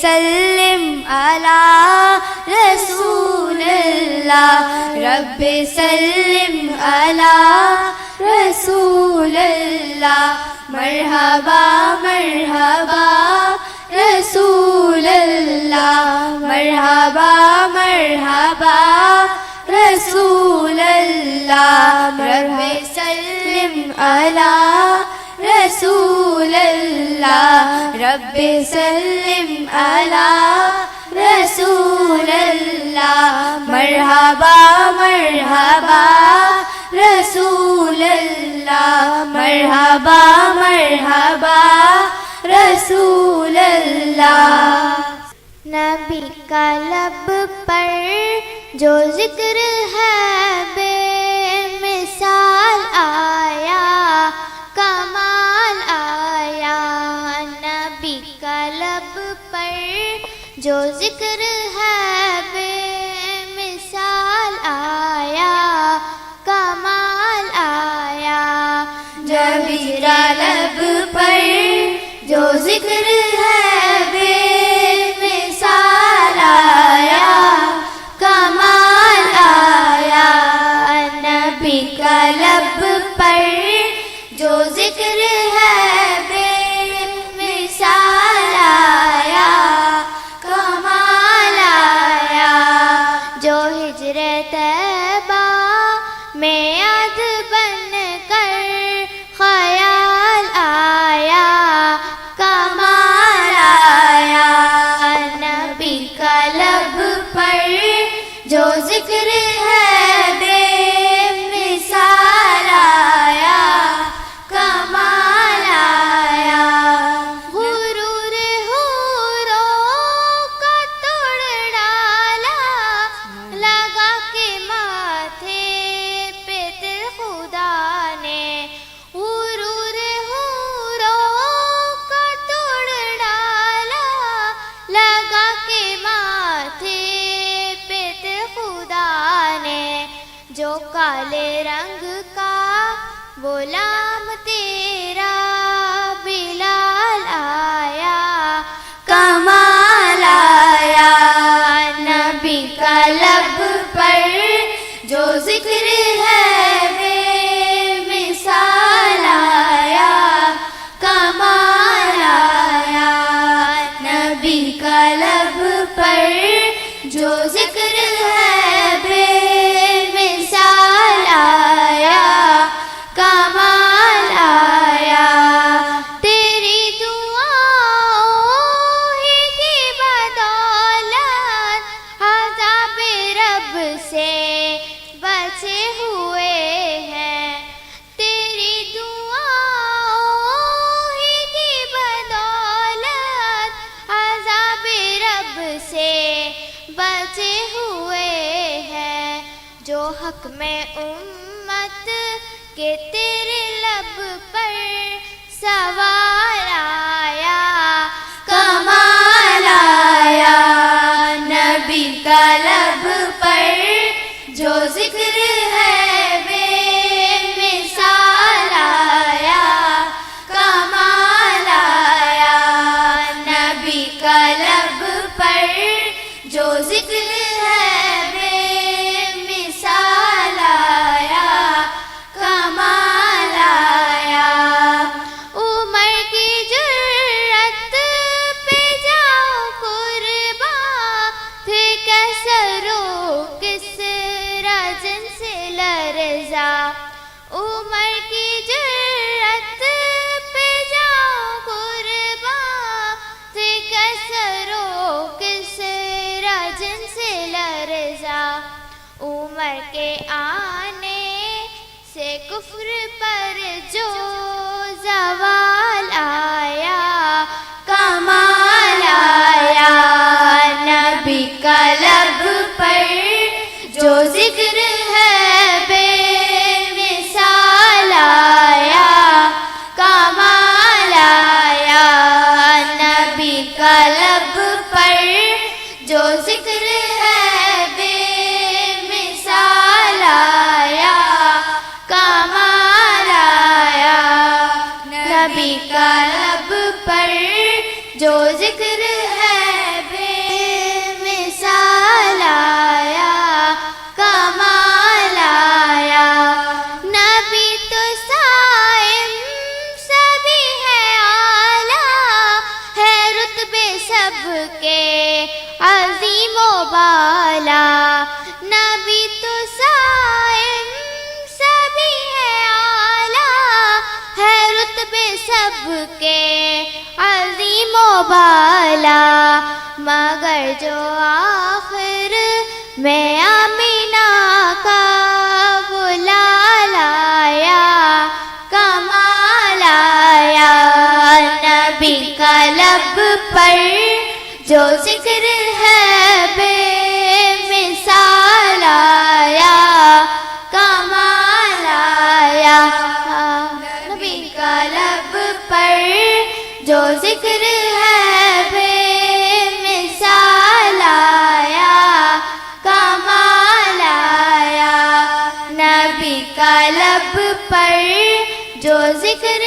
سلم علی رسول اللہ، رب سلم علی رسول اللہ، مرحبا مرحبا رسول اللہ، مرحبا مرحبا رسول اللہ، رب سلم علی رسول اللہ، رب سلم علی رسول اللہ، مرحبا مرحبا رسول اللہ، مرحبا مرحبا رسول اللہ۔ نبی کا لب پر جو ذکر ہے بے مثال آیا، کمال آیا، نبی کا لب پر جو ذکر ہے بے مثال آیا، کمال آیا، نبی کا لب پر جو ذکر ہے بے مثال آیا، کمال آیا، نبی کا لب پر جو ذکر ہے بے مثال آیا، کمال آیا، جو ہجر طیبہ میں یاد بن کر خیال آیا، کمال آیا، نبی کا لب پر جو ذکر ہے بے مثال آیا، کمال آیا، غرور حوروں کا توڑ ڈالا، لگا کے ماتھے پہ تل خدا نے، غرور حوروں کا توڑ ڈالا، لگا کے ماتھے پہ تل خدا نے، جو کالے رنگ کا غلام تیرا بلال آیا، کمال آیا، نبی کا لب پر جو ذکر ہے بے مثال آیا، کمال آیا، نبی کا لب پر جو ذکر ہے بے مثال آیا، کمال آیا، تیری دعاؤں ہی کی بدولت عذاب رب سے بچے ہوئے ہیں، تیری دعاؤں ہی کی بدولت عذاب رب سے بچے ہوئے ہیں، جو حق میں امت کہ تیرے لب پر سوال آیا، کمال آیا، نبی کا لب پر جو ذکر ہے بے مثال آیا، کمال آیا، نبی کا لب پر جو ذکر ہے بے مثال آیا، کمال آیا، عمر کی جرت پہ جاؤ قرباں، تھے کیسرو کسرا جن سے لرزا، عمر کی جرت پہ جاؤ قرباں، تھے کیسرو کسرا جن سے لرزا، عمر کے آنے سے کفر پر جو زوال آیا، کمال آیا، نبی کا لب پر جو ذکر ہے بے مثال آیا، کمال آیا، نبی کا لب پر جو ذکر ہے بے مثال آیا، کمال آیا، نبی کا لب پر جو ذکر ہے بالا مگر جو آخر میں آمینہ کا وہ لالا یا کمال آیا نبی کا لب پر جو ذکر ہے بے مثال آیا کمال آیا نبی کا لب پر جو ذکر ہے بے مثال آیا کمال آیا نبی کا لب پر جو ذکر